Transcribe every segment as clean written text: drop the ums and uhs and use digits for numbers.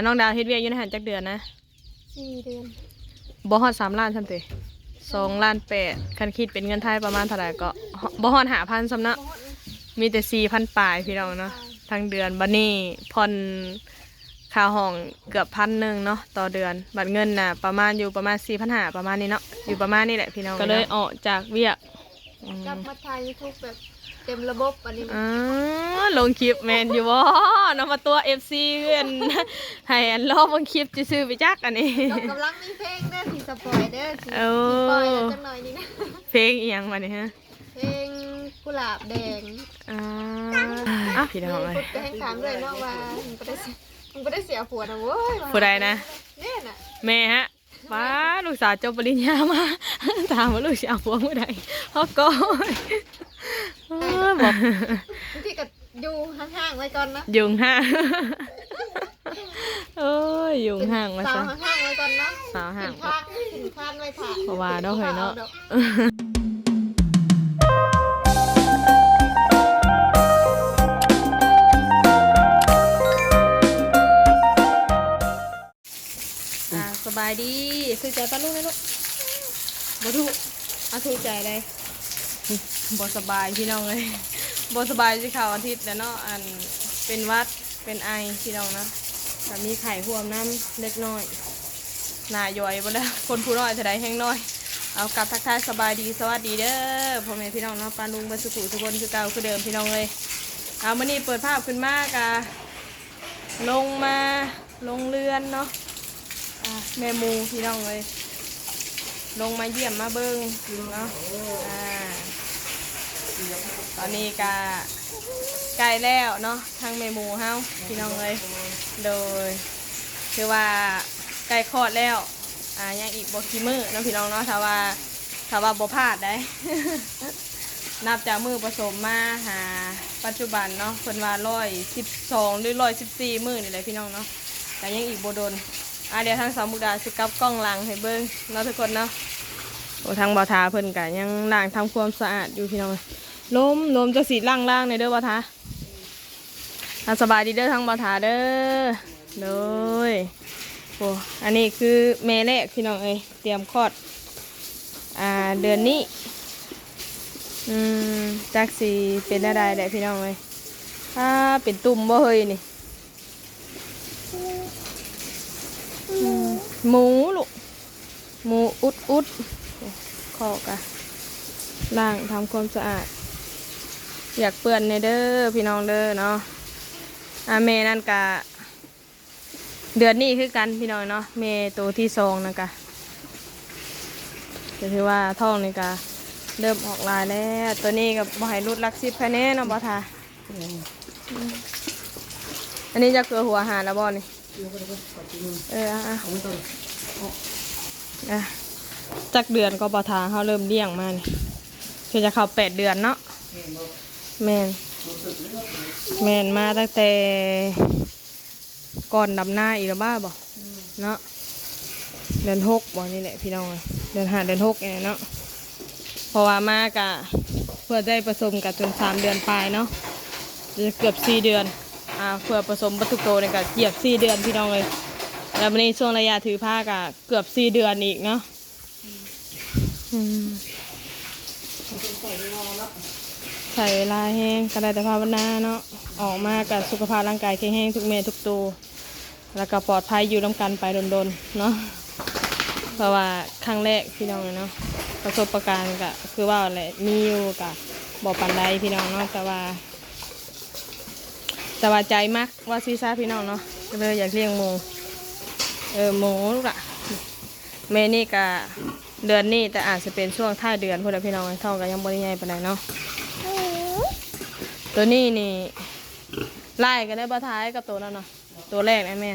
น้องดาวเฮ็ดเวียกอยู่ในหันจักเดือนนะ4 เดือนบ่ฮอด3 ล้านซั่นติ2 ล้าน 8คันคิดเป็นเงินไทยประมาณเท่าไหร่ก็บ่ฮอด 5,000 ซำเนาะมีแต่ 4,000 ปลายพี่น้องเนาะทั้งเดือนบัดนี้ผ่อนค่าห้องเกือบ1,000เนาะต่อเดือนบัดเงินน่ะประมาณอยู่ประมาณ 4,500 ประมาณนี้เนาะอยู่ประมาณนี้แหละพี่น้องก็เลยออกจากเวียกกลับมาถ่าย YouTube แบบเต็มระบบอันนี้ลงคลิปแมนอยู่บ่เนาะมาตัว FC เพื่อนให้อันรอบางคลิปจะซื้อไปจักอันนี้กำลังมีเพลงเด้อที่สปอยเด้อที่ปล่อยจังหน่อยนี่นะเพลงอีหยังมาเนี่ยฮะเพลงกุหลาบแดงพี่น้องเลยจะให้ถามเลยเนาะว่ามึงก็ได้เสียผัวนะเว้ยผู้ใดนะเนี่ยน่ะแม่ฮะป้าลูกสาวจบปริญญามาถามว่าลูกสาวผัวเมื่อใดเขาก็บอกที่ก็อยู่ห่างๆไว้ก่อนนะยุงห่างยุงห่างมาซะสาวห่างๆไว้ก่อนเนาะสาวห่างถึงข้านไว้ถ่ายเพราะว่าเนาะเฮ้ยเนาะสบายดีซื้อใจป้าลูกไหมลูกบ่ถูกถูกใจเลยบ่สบายพี่น้องเลยบ่สบายสิข่าวอาทิตย์แล้วเนาะอันเป็นวัดเป็นไอพี่น้องนะแต่มีไข่ห่วมน้ำเล็กน้อยหน้าย่อยบ่แล้วคนผู้น้อยจะได้แห้งน้อยเอากลับทักทายสบายดีสวัสดีเด้อพ่อแม่พี่น้องเนาะปาลุงบรรสุขุทุกคนคือเก่าคือเดิมพี่น้องเลยเอามื้อนี้เปิดภาพขึ้นมากะลงเรือนเนาะแม่มูพี่น้องเลยลงมาเยี่ยมมาเบิ้งเนาะตอนนี้กะใกล้แล้วเนาะทางแม่มูเฮาพี่น้องเลยโดยคือว่าใกล้คลอดแล้วยังอีกบ่กี่มื้อเนาะพี่น้องเนาะถ้าว่าบ่พลาดได้ นับจากมื้อผสมมาหาปัจจุบันเนาะเพิ่นว่า112หรือ114มื้อนี่แหละพี่น้องเนาะแต่ยังอีกบ่โดนเดี๋ยวทางสาวมุกดาสิกับกล้องหลังให้เบิ้งเนาะทุกคนเนาะโอ้ทางบ่าวทาเพิ่นกะยังล้างทำความสะอาดอยู่พี่น้องลมจะสีล่างในเด้อบ่าวทาสบายดีเด้อทางบ่าวทาเด้อเลยโอ้อันนี้คือแม่แรกพี่น้องเอ้ยเตรียมคลอดเดือนนี้จักสีเป็นอะไรแหละพี่น้องเอ้ยเป็นตุ่มบ่เฮยนี่หมูลูกหมูอุดขอกะล้างทำความสะอาดอยากเปื้อนในเด้อพี่น้องเด้อเนาะเมนั่นกะเดือนนี้คือกันพี่น้องเนาะเมตัวที่2นะกะจะถือว่าท้องนี่กะเริ่มออกลายแล้วตัวนี้กับบ่ให้รุดลักซิบภายในเนาะบ่ทาอันนี้จะเกลือหัวหาแล้วบ่นี่จากเดือนก็ปะทาเขาเริ่มเลี้ยงมานี่คือจะเข้า8 เดือนเนาะแมนมาตั้งแต่ก่อนดำหน้าอีกแล้วบ้าบ่เนาะเดือน6บ่นี่แหละพี่น้องเดือน5 เดือน6เนี่ยเนาะเพราะว่ามากะเพื่อได้ผสมกับจน3 เดือนปลายเนาะจะเกือบ4 เดือนเพื่อผสมวัตถุโตในกับเหยียบ4 เดือนพี่น้องเลยแล้ววันนี้ช่วงระยะถือผ้ากะเกือบ4 เดือนอีกเนาะใส่เวลาแห้งกระไดแต่ภาวนาเนาะออกมากับสุขภาพร่างกายแข็งแรงทุกเมทุกตัวแล้วก็ปลอดภัยอยู่ร่วมกันไปดนๆเนาะเพราะว่าครั้งแรกพี่น้องเนาะประสบการณ์ก็คือว่าอะไรมีอยู่กับบอกปันไดพี่น้องเนาะแต่ว่าใจมากว่าซีซ่าพี่น้องเนาะก็เลยอยากเลี้ยงหมูหมูลูกอะเมนี่กะเดือนนี้แต่อาจจะเป็นช่วงท้ายเดือนพวกเราพี่น้องท้องก็ยังบริใหญ่ปานใดเนาะตัวนี้นี่ไล่กันได้บะท้ายกับตัวนั้นเนาะตัวแรกนะแม่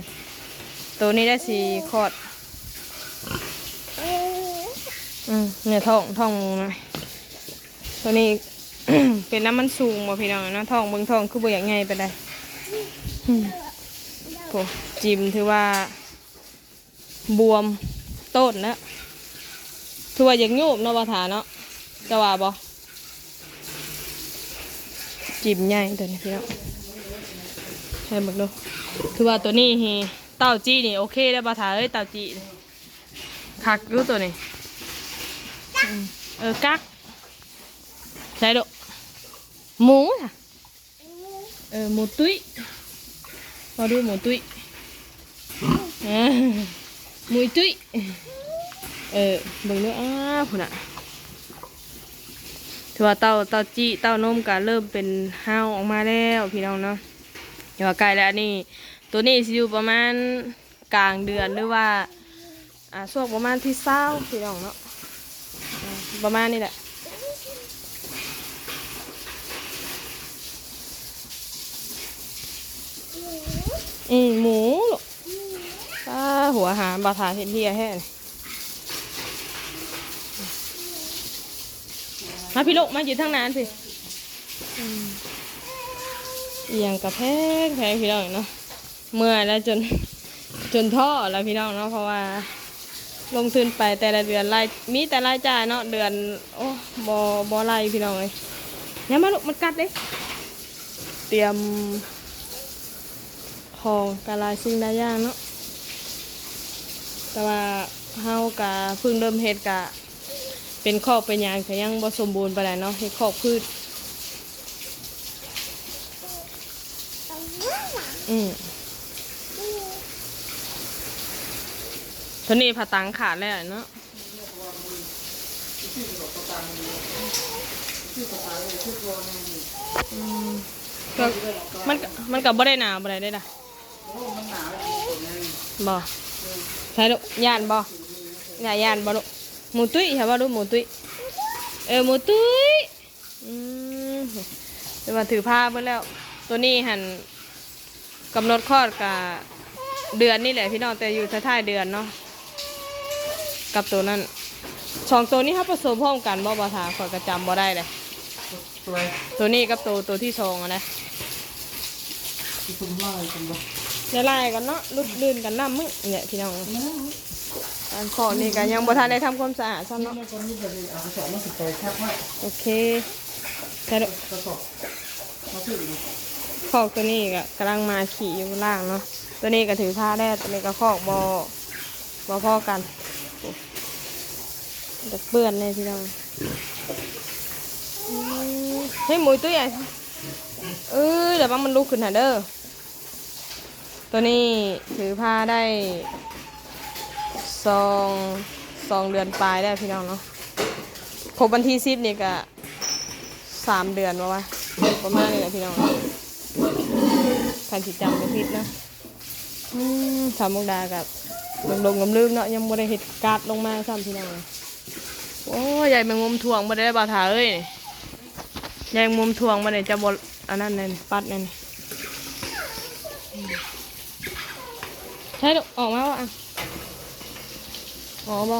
ตัวนี้ได้สีคอดเนี่ยท้องหน่อยตัวนี้ เป็นน้ำมันสูงบ่พี่น้องนะท้องเบิ่งท้องคือบ่อยากไงไปได้โอ้จิมถือว่าบวมต้นนะถือว่าอย่างโยบเนาะบะถาเนาะจะว่าบ่จิมใหญ่ตัวนี้พี่น้องให้เบิ่งดูถือว่าตัวนี้ เต้าจี้นี่โอเคได้บ่ทาเอ้ยเต้าจี้คักรู้ตัวนี่กักใช่ดอกหมูค่ะหมูตุ้ยมาดูหมูตุ้ยหมูตุ้ยเบิ่งดูพุ่นน่ะถือว่าเต้าจี้เต้านมก็เริ่มเป็นห้าวออกมาแล้วพี่น้องเนาะอย่าว่าไกลแล้วนี่ตัวนี้สิอยู่ประมาณกลางเดือนหรือว่าช่วงประมาณที่20พี่น้องเนาะประมาณนี้แหละหมูลูกหัวหาบาทาเห็นเฮียแห้งมาพี่ลูกมาอยู่ทั้งนั้นสิเอียงกระแพงพี่น้องเนาะเมื่อแล้วจนท่อแล้วพี่น้องเนาะเพราะว่าลงทุนไปแต่ละเดือนรายมีแต่รายจ่ายเนาะเดือนโอ้บอไรพี่น้องเลยเนี่ยมาลูกมันกัดเลยเตรียมของกะลายสิ่งใดอย่างเนาะแต่ว่าเฮากะเพิ่งเริ่มเฮ็ดกะเป็นคอกเป็นยางแต่ยังบ่สมบูรณ์ปานใดเนาะเฮ็ดคอกพืชตอนนี้ผาตังขาดแล้วเนาะมันกับบ่ได้หนาบ่ได้ได้ด่ะบ่ใช่ลูกย่านบ่ย่านบ่ลูกหมูตุ้ยใช่ป่ะลูกหมูตุ้ยหมูตุ้ยจะมาถือผ้าเพิ่นแล้วตัวนี้หันกำหนดคลอดกับเดือนนี่แหละพี่น้องแต่อยู่ท้ายเดือนเนาะกับตัวนั้น2ตัวนี้เขาผสมพร้อมกันบ่ทาขอยกระจำบ่ได้เลยตัวนี้กับตัวที่2อ่ะนะจะไล่กันเนาะลุดลื่นกันน้ำมึงเนี่ยพี่น้องการขอนี่กันยังบ่ทันได้ทำความสะอาดซ้ำเนาะโอเคแต่ขอกตัวนี้ก็กำลังมาขี่อยู่ล่างเนาะตัวนี้ก็ถือผ้าแรกตัวนี้ก็ขอกบ่พ่อกันเด็กเปื้อนเลยพี่น้องเฮ้ยหมูตุ้ยอ่ะเดี๋ยวมันลุกขึ้นหาเด้อตัวนี้ถือผ้าได้2 เดือนปลายได้พี่น้องเนาะครบวันที่10นี่ก็3 เดือนวะประมาณนี้แหละพี่น้องการติดจำเป็นพิษนะสามมุกดากับลงลืมเนาะยังบ่ได้เห็ดกาดลงมาซ้ำพี่น้องโอ้ใหญ่แมงมุมถ่วงมาได้บาถาเอ้ยใหญ่แมงมุมถ่วงมาได้จะบดอันนั้นเลยปัดนั่นใช่ลูกออกมาวะอ๋อบ่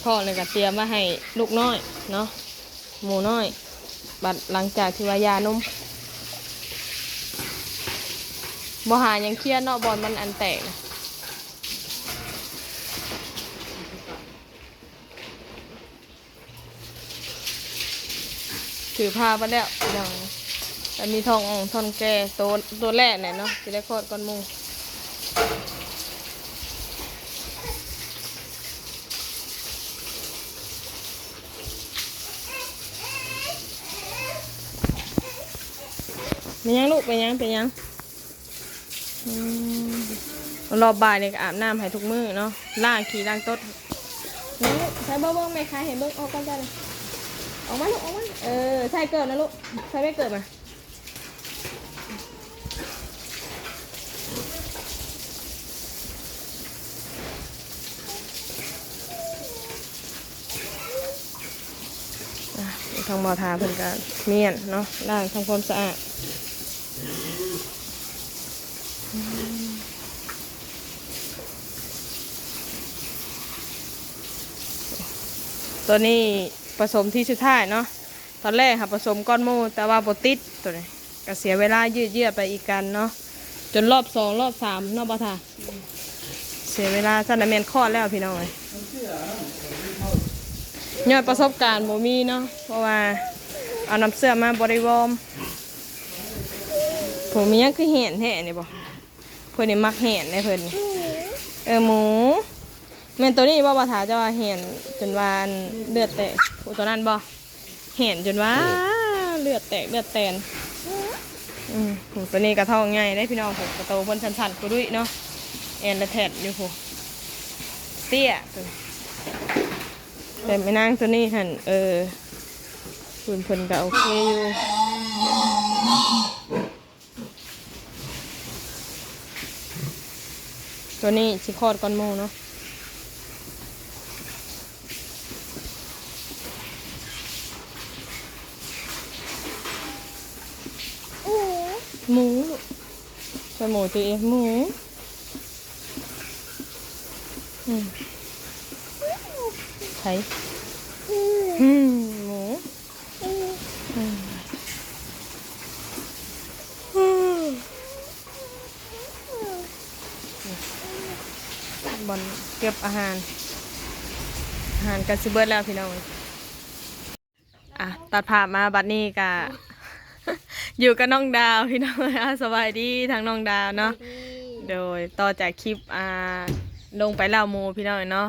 พ่อเลยก็เตรียมมาให้ลูกน้อยเนาะหมูน้อยบัดหลังจากที่ว่ายานมบ่หายังเครียดเนาะบอลมันอันแตกนะถือพาไปแล้วอย่างแต่มีทองแก่ตัวแรกเนี่ยเนาะจะได้คลอดก่อนมูเป็นยังลูกเป็นยังรอบบ่ายเลยก็อาบน้ำให้ทุกมื้อเนาะล้างขี้ล้างต้นนี่ลูกใช้เบิ้งไหมคะเห็นเบิ้งออกกันจ้ะเลยออกมาลูกออกมาใช่เกิดนะลูกใช่ไม่เกิดมาทางหมอทาเพิ่นก็เมียนเนาะล้างทำความสะอาดตัวนี้ผสมที่สุดท้ายเนาะตอนแรกค่ะผสมก้อนโมแต่ว่าบติดตัวนี้ก็เสียเวลายืดไปอีกกันเนาะจนรอบ2 รอบ 3เนาะบ่ทาเสียเวลาซันเมนคลอดแล้วพี่น้องเลยยอดประสบการณ์บ่มีเนาะเพราะว่าเอาน้ำเสื้อมาบริวอมผมมียังคือเห็นแห่นี่บ่ พิ่นนี่มักแห่นได้เพิ่นหมูแม่นตัวนี้บ่ถาจะว่าแห่นจนว่าเลือดแตกตัวนั้นบ่แห่นจนว่าเลือดแตกเลือดแตนตัวนี้กระท้องง่ายได้พี่น้องผมกระโตเพิ่นสั่นๆกูด้วยเนาะแอนละแทดอยู่ผู้เตี้ยแต่ไม่นางตัวนี้หั่นเพิ่นก็โอเคอยู่ตัวนี้สิคลอดก่อนโมเนาะหมูใช่หมูตัวเองหมูใช่หมูบอลเก็บอาหารกันซิเบิร์ดแล้วพี่น้องตัดภาพมาบัดนี้กะ อยู่กับน้องดาวพี่น้องสบายดีทางน้องดาวเนาะโดยต่อจากคลิปลงไปเล่าโมพี่น้องเนาะ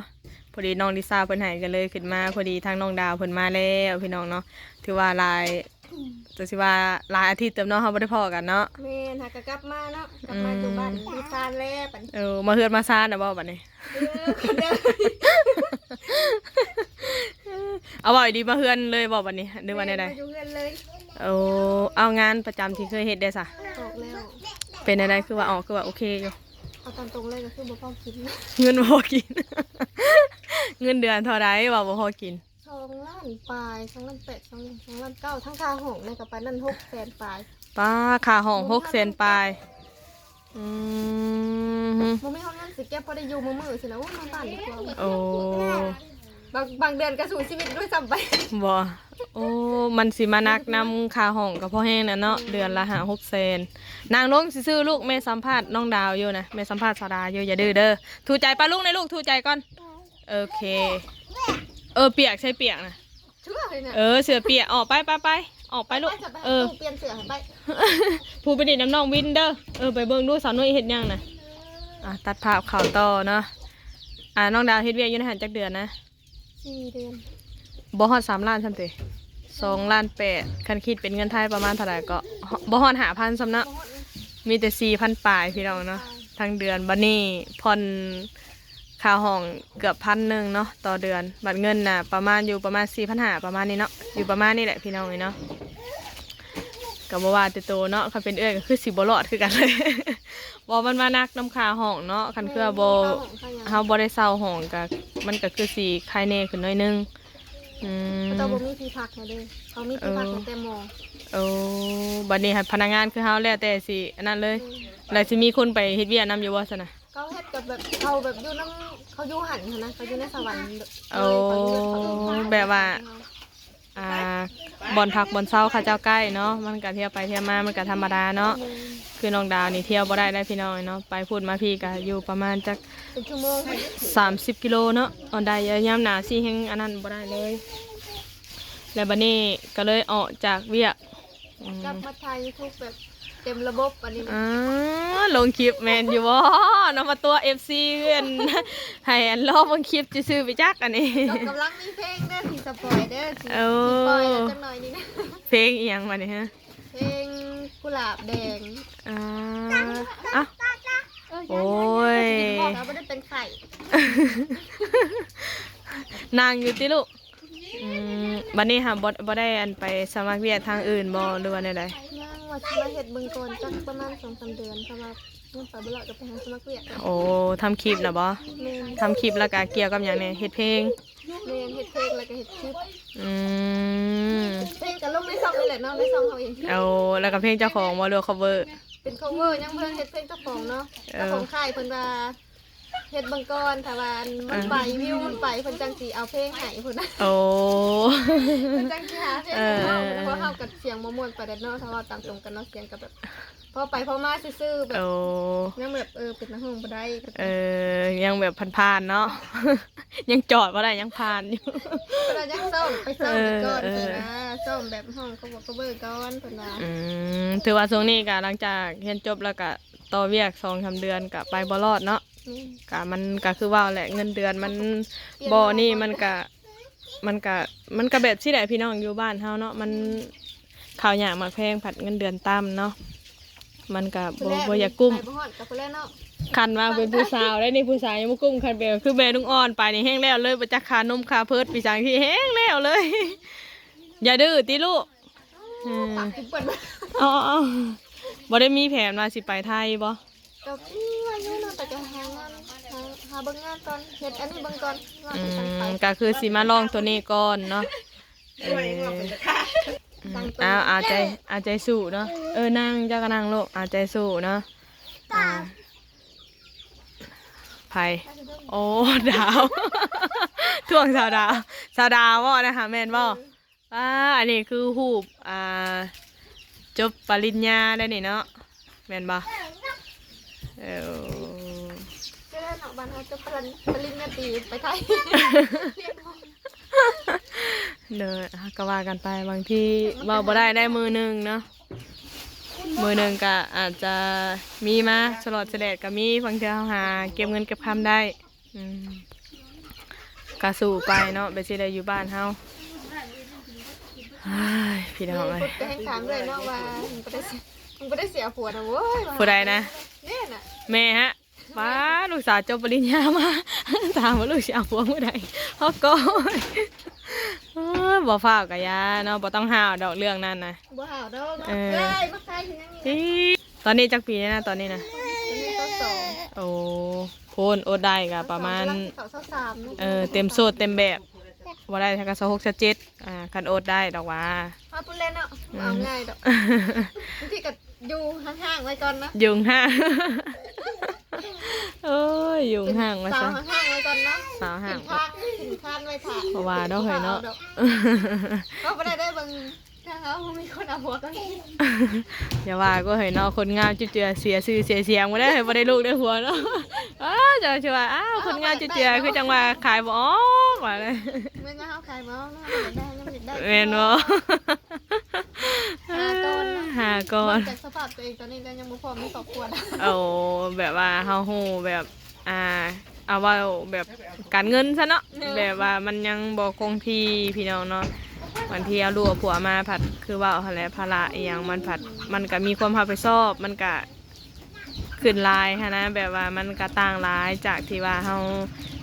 พอดีน้องลิซ่าเพิ่นหายกันเลยขึ้นมาพอดีทางน้องดาวเพิ่นมาแล้วพี่น้องเนาะถือว่าลายอาทิตย์เต็มเนาะเขาไม่ได้พอกันเนาะแม่หากกลับมาเนาะกลับมาอยู่บ้านที่ซานแล้วปันมาเฮือนมาซานนะบ่บัดนี้เอาบ่อยดีมาเฮือนเลยบ่บัดนี้หรือว่าใดๆอยู่เฮือนเลยเอางานประจำที่เคยเฮ็ดได้ซะออกแล้วเป็นใดๆคือว่าคือว่าโอเคอยู่เอาตามตรงเลยก็คือบ่พอกินเงินบ่พอกินเงินเดือนเท่าไรบ่พอกิน2 ล้านปลาย2 ล้าน8 2 ล้าน9ทั้งค่าห้องในกับปานนั้น600,000ปลายป้าค่าห้อง600,000ปลายบ่มีห้องนั้นสิเก็บพอได้อยู่มื้อสินะมาบ้านดีกว่าโอ้บางเดือนก็สู้ชีวิตด้วยซ้ำไปบ่มันสิมานักนำค่าห้องกับพ่อแห้งนะเนาะเดือนละ5-600,000นางน้องซื้อลูกแม่สัมภาษณ์น้องดาวอยู่นะแม่สัมภาษณ์สาดาอยู่อย่าดื้อเด้อถูใจป้าลูกในลูกถูใจก่อนโอเคเปียกใช่เปียกนะเชื่อเลยนะเสือเปียกออกไปออกไปลูกเปลี่ยนเสือไปผู้ไปดิน้ำน้องวินเด้อไปเบิ่งดูสาวน้อยเฮ็ดยังนะตัดภาพข่าวต่อเนาะน้องดาวเฮ็ดเวียกอยู่ในหันจักเดือนนะ4 เดือนบ่ฮอด3 ล้านซั่นติ2 ล้าน 8คันคิดเป็นเงินไทยประมาณเท่าไหร่ก็บ่ฮอด5,000ซำเนาะมีแต่ 4,000 ปลายพี่น้องเนาะทั้งเดือนบัดนี้ผ่อนค่าห้องเกือบ1,000เนาะต่อเดือนบัตรเงินน่ะประมาณ 4,500ประมาณนี้เนาะอยู่ประมาณนี้แหละพี่น้องเนาะกับว่าแต่โตเนาะคันเป็นก็คือสิบ่รอดคือกันเลยบ่มันมานักน้ำค่าห้องเนาะคันคือบ่เฮาบ่ได้เช่าห้องก็มันก็คือสิคายแน่ขึ้นหน่อยนึงแต่บ่มีที่พักให้เด้เขามีที่พักแต่หมอบัดนี้พนักงานคือเฮาแล้วแต่สิอันนั้นเลยแล้วสิมีคนไปเฮ็ดเวียกนำอยู่บ่ซั่นน่ะเขาเฮ็ดกับแบบเขาแบบอยู่น้ำเขาอยู่หันนะเขาอยู่ในสวรรค์แบบว่าบอนพักบอนเศร้าข้าเจ้าใกล้เนาะมันก็เที่ยวไปเที่ยวมามันก็ธรรมดาเนาะคือน้องดาวนี่เที่ยวบ่ได้พี่น้องเนาะไปพูดมาพี่ก็อยู่ประมาณจัก30 กิโลเนาะได้ยามหนาสิแห่งอันนั้นบ่ได้เลยแล้วบัดนี้ก็เลยออกจากเวียกกลับมาถ่าย YouTube แบบเต็มระบบอันนี้ลงคลิปแมนอยู่บ่นำมาตัว FC เพื่อนให้รอเบิ่งคลิปจะซื้อไปจักอันนี้กำลังมีเพลงเด้อที่สปอยเด้อที่ปล่อยจังหน่อยนี่นะเพลงอีหยังมานี่ฮะเพลงกุหลาบแดงโอ้ยเราไม่ได้เป็นไข่นางอยู่ติลูกบัดนี้หาบ่ได้อันไปสมัครเวียกทางอื่นบ่หรือว่าใดๆยังว่าสิมาเฮ็ดเบิ่งก่อนจักประมาณ 2-3 เดือนเพราะว่าเงินไปบ่รอดก็ไปหาสมัครเวียกทำคลิปน่ะบ่ทำคลิปแล้วก็เกี่ยวกับหยังเนี่ยเฮ็ดเพลงเฮ็ดเพลงแล้วก็เฮ็ดคลิปเพลงก็ลงในช่องนี่แหละเนาะในช่องเฮาเองแล้วก็เพลงเจ้าของบ่หรือ cover เป็น cover ยังเพิ่นเฮ็ดเพลงเจ้าของเนาะเจ้าของค่ายเพิ่นว่าเฮ็ดบังกรถ้าว่ามันไปวิวมันไปเพิ่นจังสิเอาเพลงให้เพิ่นนะเพิ่นจังสิหาเพลงเพราะเฮากับเสียงม่วนไปเนาะถ้าว่าตามตรงกันเนาะเสียงก็แบบพอไปพอมาซื่อๆแบบยังแบบเป็นนักร้องบ่ได้ยังแบบผ่านๆเนาะยังจอดบ่ได้ยังผ่านอยู่เรายังซ่อมไปซ่อมก่อนเพิ่นนะซ่อมแบบห้องเขาบอกเขาเบิกก่อนเพิ่นว่าถือว่าช่วงนี้ก็หลังจากเรียนจบแล้วก็ ต่อเวียก2-3 เดือนก็ไปบ่รอดเนาะ นี่ ก็มันก็คือว่าแหละเงินเดือนมันบ่นี่มันก็แบบสิได้พี่น้องอยู่บ้านเฮาเนาะมันข้าวยากหมากแพงผัดเงินเดือนต่ำเนาะมันก็บ่อยากกุ้ม ไปบ่ฮอดกับผู้แรกเนาะ คันว่าเป็นผู้สาวได้นี่ผู้สาวยังบ่กุ้มคันเป็นคือแม่ลุงอ่อนไปนี่แห้งแล้วเลยบ่จักค่านมค่าเพิดปีสังที่แห้งแล้วเลย อย่าดื้อติลูก ปากเปิดมา อ๋อบ่ได้มีแผนว่าสิไปไทยบ่ ก็ว่าอยู่เนาะแต่จะหางานหาเบิ่งงานก่อนเฮ็ดอันนี้เบิ่งก่อนว่าสิตั้งไป ก็คือสิมาลองตัวนี้ก่อนเนาะเอาใจสู้เนาะนั่งเจ้าก็นั่งลูกเอาใจสู้เนาะไผโอ้ดาว ท่วงสาวดาวบ่นะคะแม่นบ่อันนี้คือฮูปจบปริญญาได้นี่เนาะแม่นบ่ก็ได้เนาะบ้านเฮาจะปริญญาตรีไปไทยเรียนห้อง เด้อก็ว่ากันไปบางทีเว้าบ่ได้มือหนึงเนาะมือหนึงก็อาจจะมีมาสลอดเสด็จก็มีบางเทื่อเฮาหาเก็บเงินเก็บคำได้ก็สู้ไปเนาะไปสิได้อยู่บ้านเฮาพี่น้องเอ้ย จะให้ถามเลยเนาะว่ามึงบ่ได้เสียผัวนะเว้ย ผู้ใดนะ เนี่ยน่ะ แม่ฮะป้าลูกสาวจบปริญญามา ถามว่าลูกสิเอาผัวเมื่อใดเฮาก็บ่ฟ้าวกะยาเนาะบ่ต้องห้าวดอกเรื่องนั้นนะ บ่หาวดอกเนาะเอ้ยมาใครถึงยังนี่ ตอนนี้จักปีแล้วนะตอนนี้นะ อันนี้ก็2 โอ้โพนอดได้ก็ประมาณ 23 เต็มโซดเต็มแบบบ่ได้ถ้าก็26 27คันอดได้ดอกว่า เอาปุ่นเล่นเนาะเอาง่ายดอกบางทีก็อยู่ห่างๆไว้ก่อนนะ ยุงห่าง โอ้ยยุงห่างมา สา ซะ วห่างๆไว้ก่อนเนาะ สาวห่าง ถึงข้านไว้ถ่าย เพราะว่าเนาะเฮ้ยเนาะ ก็บ่ได้เบิ่งถ้าเขามีคนเอาหัวก็มี อย่าว่าก็เฮ้ยเนาะคนงามจุ๊เจือเสียชื่อเสียเสียงบ่ได้เฮ้ยบ่ได้ลูกได้ผัวเนาะจะชื่อว่าคนงามจุ๊เจือคือจังว่าขายบ่ออกว่าเลย แม่นว่าเฮาขายบ่เนาะได้ยังบ่ได้ แม่นบ่ หาก่อน จากสภาพตัวเองตอนนี้แล้วยังบ่พร้อมมีครอบครัวนะ เอาแบบว่าเฮาฮู้แบบเอาว่าแบบการเงินซะเนาะแบบว่ามันยังบ่คงที่พี่น้องเนาะบางทีเอาลูกเอาผัวมาผัดคือว่าหั่นแหละภาระอีหยังมันผัดมันก็มีความรับผิดชอบมันก็ขึ้นหลายหั้นนะแบบว่ามันก็ต่างหลายจากที่ว่าเฮา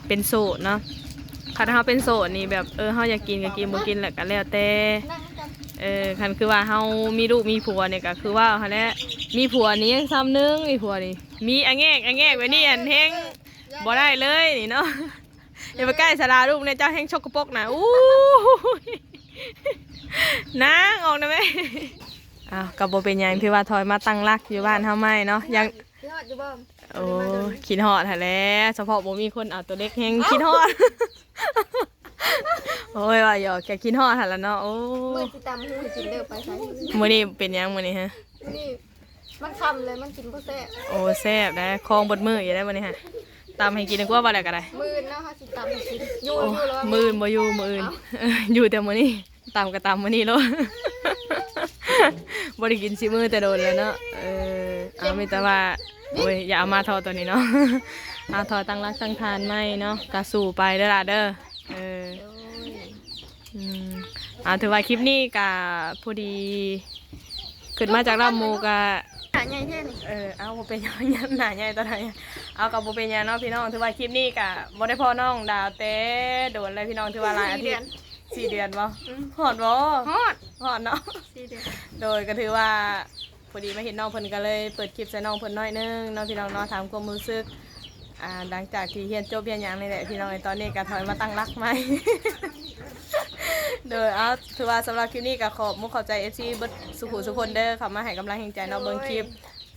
เป็นโสดเนาะคันเฮาเป็นโสดนี่แบบเฮาอยากกินก็กินบ่กินแล้วก็แล้วแต่ นั่งกัน คันคือว่าเฮามีลูกมีผัวเนี่ยก็คือว่าหั่นแหละมีผัวนี่ยังซ้ำนึงมีผัวนี่มีอะแงกไว้นี่อันแฮงบ่ได้เลยนี่เนาะอย่าไปใกล้สาราลูกเนี่ยเจ้าแฮงชกกระปกนะอู้นางออกได้ไหมก็บ่เป็นหยังที่ว่าถอยมาตั้งรักอยู่บ้านเฮาใหม่เนาะยัง พี่ฮอดอยู่บ่ โอ้คิดฮอดหั่นแหละเฉพาะบ่มีคนเอาตัวเล็กแฮงคิดฮอดโอ้ยว่าหยอกแกคิดฮอดหั่นล่ะเนาะโอ้ มื้อสิตำหูให้กินเด้อไปไส มื้อนี้เป็นหยังมื้อนี้ฮะ นี่มันคำเลยมันกินบ่แซ่บ โอ้แซ่บได้คลองบดมืออยู่ได้มื้อนี้ฮะตำให้กินดีกว่าบ่ได้ก็ได้ มื้อเนาะเฮาสิตำให้กินอยู่ โอ้ แล้ว มื้อบ่อยู่มื้ออื่นอยู่แต่มื้อนี้ตำก็ตำมื้อนี้โลดบ่ได้กินสิมื้อแต่โดนแล้วเนาะเอามีแต่ว่าโอ้ยอย่าเอามาทอตัวนี้เนาะเอาทอตั้งรักตั้งทานไหมเนาะก็สู้ไปเด้อล่ะเด้อถือว่าคลิปนี้ก็พอดีขึ้นมาจากลำหมูก็ หาใหญ่แท้นี่ เอาบ่เป็นหยังยันหน้าใหญ่ตอนไหนเอากับบ่เป็นหยังเนาะพี่น้องถือว่าคลิปนี้ก็บ่ได้พ่อน้องดาวเต้โดนเลยพี่น้องถือว่าหลายอาทิตย์4 เดือนบ่ฮอดบ่ ฮอด ฮอดเนาะ 4 เดือน โดยก็ถือว่าพอดีมาเห็นน้องเพิ่นก็เลยเปิดคลิปใส่น้องเพิ่นน้อยนึงเนาะพี่น้องเนาะถามความรู้สึกหลังจากที่เรียนจบเรียนหยังนี่แหละพี่น้องตอนนี้ก็ถอยมาตั้งรักใหม่ โดยถือว่าสำหรับคลิปนี้ก็ขอบมุกขอบใจ FC เบิดสุขุสุคนเด้อเข้ามาให้กำลังใจเนาะเบิ่งคลิป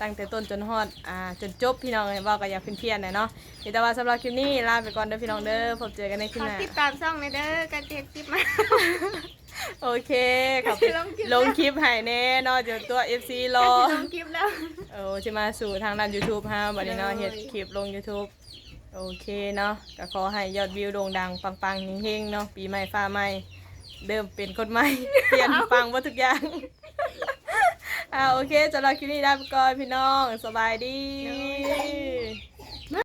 ตั้งแต่ต้นจนฮอดจนจบพี่น้องเอ้ยว่าก็อยากเพี้ยนๆหน่อยเนาะแต่ว่าสำหรับคลิปนี้ลาไปก่อนเด้อพี่น้องเด้อพบเจอกันในคลิป ฝาก หน้า ติดตามช่องในเด้อการเจ็ดคลิปมา โอเคครับลงคลิปให้แน่เนาะเดี๋ยวตัว FC รอ ลงคลิปแล้ว จะมาสู่ทางด้าน YouTube ฮะบัดนี้เนาะเฮ็ดคลิปลง YouTube โอเคเนาะก็ขอให้ยอดวิวโด่งดังปังๆเฮงๆเนาะปีใหม่ฟ้าใหม่เดิมเป็นคนใหม่ เปลี่ยนปังหมดทุกอย่าง โอเคสำหรับคลิปนี้ลาไปก่อนพี่น้องสบายดี